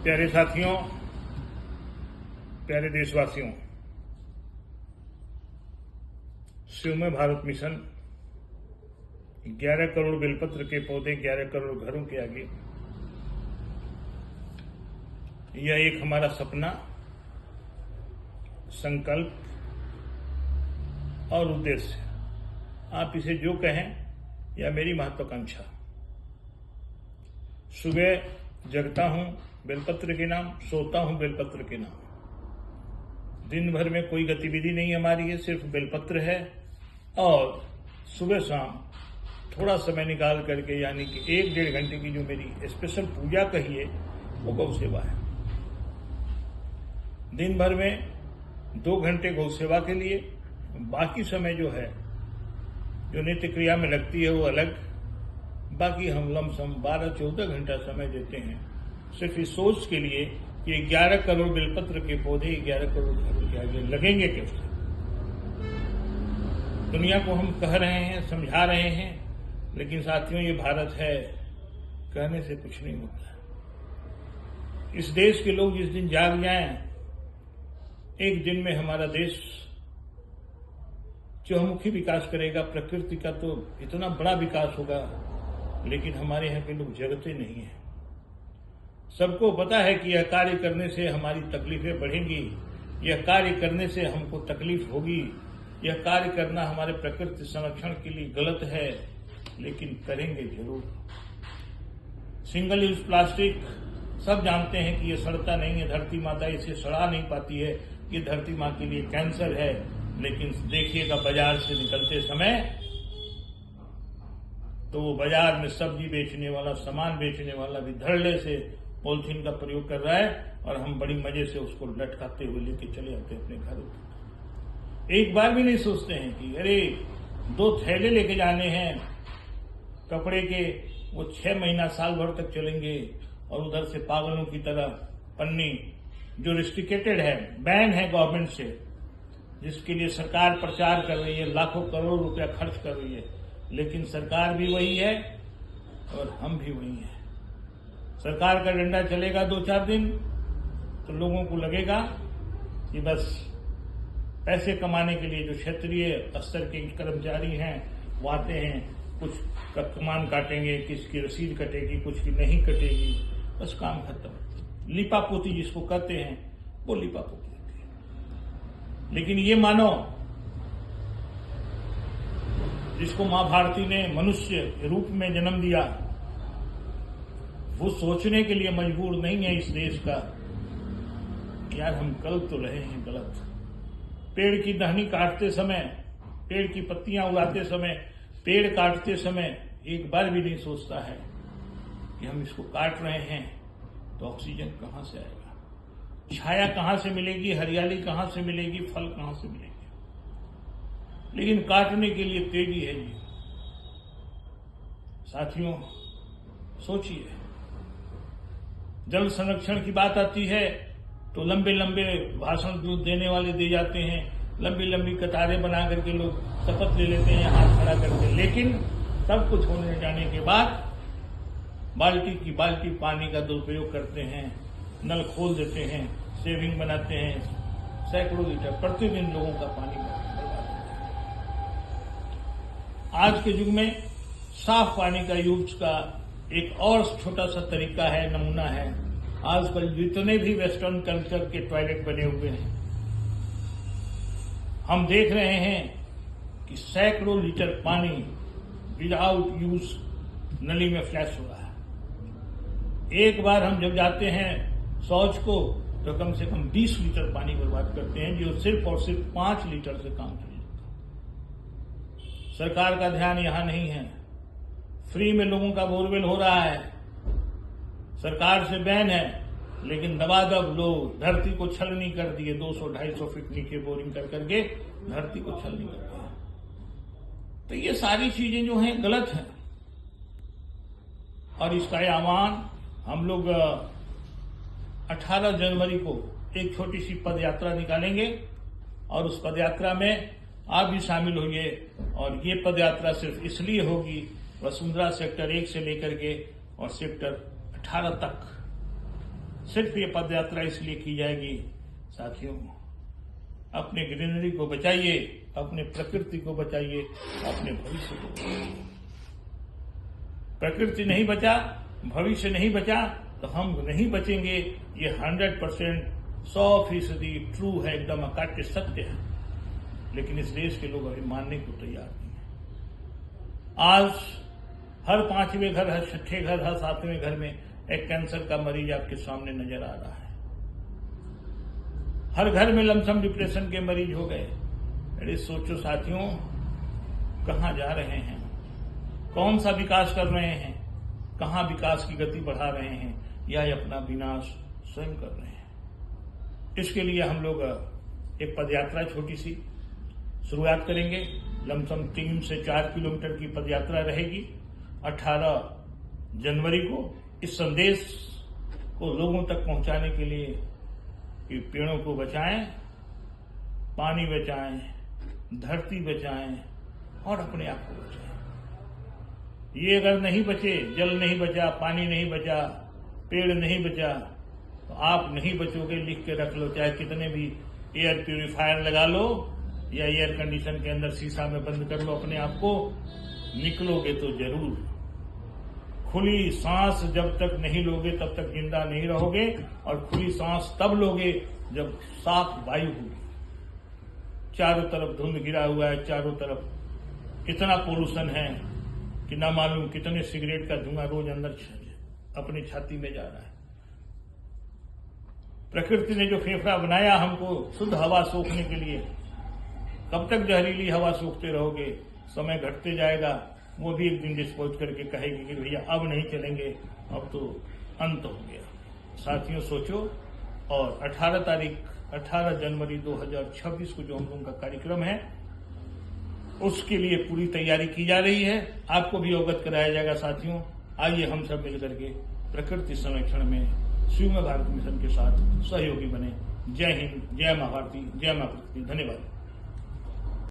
प्यारे साथियों, प्यारे देशवासियों, शिवमय भारत मिशन 11 करोड़ बेलपत्र के पौधे 11 करोड़ घरों के आगे, यह एक हमारा सपना, संकल्प और उद्देश्य, आप इसे जो कहें, यह मेरी महत्वाकांक्षा। सुबह जगता हूं बेलपत्र के नाम, सोता हूं बेलपत्र के नाम। दिन भर में कोई गतिविधि नहीं हमारी है, सिर्फ बेलपत्र है। और सुबह शाम थोड़ा समय निकाल करके, यानी कि 1-1.5 घंटे की जो मेरी स्पेशल पूजा कहिए, वो गौ सेवा है। दिन भर में 2 घंटे गौ सेवा के लिए, बाकी समय जो है, जो नित्य क्रिया में लगती है, वो अलग। बाकी हम लमसम 12-14 घंटा समय देते हैं सिर्फ इस सोच के लिए कि 11 करोड़ बेलपत्र के पौधे 11 करोड़ घरों के आगे लगेंगे कैसे। दुनिया को हम कह रहे हैं, समझा रहे हैं, लेकिन साथियों, ये भारत है, कहने से कुछ नहीं होता। इस देश के लोग जिस दिन जाग जाएं, एक दिन में हमारा देश चहुमुखी विकास करेगा। प्रकृति का तो इतना बड़ा विकास होगा, लेकिन हमारे यहाँ के लोग जगते नहीं हैं। सबको पता है कि यह कार्य करने से हमारी तकलीफें बढ़ेंगी, यह कार्य करने से हमको तकलीफ होगी, यह कार्य करना हमारे प्रकृति संरक्षण के लिए गलत है, लेकिन करेंगे जरूर। सिंगल यूज प्लास्टिक, सब जानते हैं कि यह सड़ता नहीं है, धरती माता इसे सड़ा नहीं पाती है, ये धरती माँ के लिए कैंसर है। लेकिन देखिएगा, बाजार से निकलते समय तो वो बाजार में सब्जी बेचने वाला, सामान बेचने वाला भी धड़ल्ले से पॉलिथीन का प्रयोग कर रहा है, और हम बड़ी मजे से उसको लटकाते हुए लेके चले आते अपने घरों। एक बार भी नहीं सोचते हैं कि अरे 2 थैले लेके जाने हैं कपड़े के, वो 6 महीना साल भर तक चलेंगे, और उधर से पागलों की तरह पन्नी, जो रिस्ट्रिकेटेड है, बैन है गवर्नमेंट से, जिसके लिए सरकार प्रचार कर रही है, लाखों करोड़ रुपया खर्च कर रही है, लेकिन सरकार भी वही है और हम भी वही हैं। सरकार का डंडा चलेगा 2-4 दिन, तो लोगों को लगेगा कि बस पैसे कमाने के लिए जो क्षेत्रीय स्तर के कर्मचारी हैं, वो आते हैं, कुछ का कमान काटेंगे, किसकी रसीद कटेगी, कुछ की नहीं कटेगी, बस काम खत्म। लिपापोती जिसको कहते हैं, वो लिपापोती होती है। लेकिन ये मानो, जिसको मां भारती ने मनुष्य रूप में जन्म दिया, वो सोचने के लिए मजबूर नहीं है इस देश का, यार हम कर तो रहे हैं गलत। पेड़ की टहनी काटते समय, पेड़ की पत्तियां उड़ाते समय, पेड़ काटते समय एक बार भी नहीं सोचता है कि हम इसको काट रहे हैं तो ऑक्सीजन कहां से आएगा, छाया कहां से मिलेगी, हरियाली कहां से मिलेगी, फल कहां से मिलेगी। लेकिन काटने के लिए तेजी है जी। साथियों, सोचिए, जल संरक्षण की बात आती है तो लंबे लंबे भाषण जो देने वाले दे जाते हैं, लंबी लंबी कतारें बना करके लोग शपथ ले लेते हैं हाथ खड़ा करके, लेकिन सब कुछ होने जाने के बाद बाल्टी की बाल्टी पानी का दुरुपयोग करते हैं, नल खोल देते हैं, सेविंग बनाते हैं, सैकड़ों लीटर प्रतिदिन लोगों का पानी बर्बाद होता है। आज के युग में साफ पानी का यूज का एक और छोटा सा तरीका है, नमूना है। आजकल जितने भी वेस्टर्न कल्चर के टॉयलेट बने हुए हैं, हम देख रहे हैं कि सैकड़ों लीटर पानी विदाउट यूज नली में फ्लैश हो रहा है। एक बार हम जब जाते हैं शौच को, तो कम से कम 20 लीटर पानी बर्बाद करते हैं, जो सिर्फ और सिर्फ 5 लीटर से काम चल जाता है। सरकार का ध्यान यहां नहीं है। फ्री में लोगों का बोरवेल हो रहा है, सरकार से बैन है, लेकिन दबादब लोग धरती को छलनी कर दिए। 200-250 फीट नीचे बोरिंग कर करके धरती को छलनी कर दिया। तो ये सारी चीजें जो हैं गलत हैं, और इसका आह्वान हम लोग 18 जनवरी को एक छोटी सी पद यात्रा निकालेंगे, और उस पद यात्रा में आप भी शामिल होइए। और ये पद यात्रा सिर्फ इसलिए होगी, वसुंधरा सेक्टर 1 से लेकर के और सेक्टर 18 तक सिर्फ ये पद यात्रा इसलिए की जाएगी साथियों, अपने ग्रीनरी को बचाइए, अपने प्रकृति को बचाइए, अपने भविष्य को बचाइए। प्रकृति नहीं बचा, भविष्य नहीं बचा तो हम नहीं बचेंगे। ये 100% 100% ट्रू है, एकदम अकाट्य सत्य है। लेकिन इस देश के लोग अभी मानने को तैयार नहीं है। आज हर 5वें घर, हर 6ठे घर, हर 7वें घर में एक कैंसर का मरीज आपके सामने नजर आ रहा है। हर घर में लमसम डिप्रेशन के मरीज हो गए। अरे सोचो साथियों, कहां जा रहे हैं, कौन सा विकास कर रहे हैं, कहां विकास की गति बढ़ा रहे हैं, या ये अपना विनाश स्वयं कर रहे हैं। इसके लिए हम लोग एक पदयात्रा छोटी सी शुरुआत करेंगे। लमसम 3 से 4 किलोमीटर की पदयात्रा रहेगी। 18 जनवरी को इस संदेश को लोगों तक पहुंचाने के लिए कि पेड़ों को बचाएं, पानी बचाएं, धरती बचाएं और अपने आप को बचाएं। ये अगर नहीं बचे, जल नहीं बचा, पानी नहीं बचा, पेड़ नहीं बचा, तो आप नहीं बचोगे। लिख के रख लो, चाहे कितने भी एयर प्यूरिफायर लगा लो या एयर कंडीशन के अंदर शीशा में बंद कर लो अपने आप को, निकलोगे तो जरूर। खुली सांस जब तक नहीं लोगे तब तक जिंदा नहीं रहोगे, और खुली सांस तब लोगे जब साफ वायु होगी। चारों तरफ धुंध घिरा हुआ है, चारों तरफ इतना पोल्यूशन है कि ना मालूम कितने सिगरेट का धुआं रोज अंदर अपनी छाती में जा रहा है। प्रकृति ने जो फेफड़ा बनाया हमको शुद्ध हवा सोखने के लिए, कब तक जहरीली हवा सोखते रहोगे? समय घटते जाएगा, वो भी एक दिन डिस्पोज करके कहेगी कि भैया अब नहीं चलेंगे, अब तो अंत हो गया। साथियों सोचो, और 18 जनवरी 2026 को जो हम लोगों का कार्यक्रम है उसके लिए पूरी तैयारी की जा रही है। आपको भी अवगत कराया जाएगा। साथियों आइए हम सब मिलकर के प्रकृति संरक्षण में शिव में भारत मिशन के साथ सहयोगी बने। जय हिंद, जय मां भारती, जय मां प्रकृति। धन्यवाद।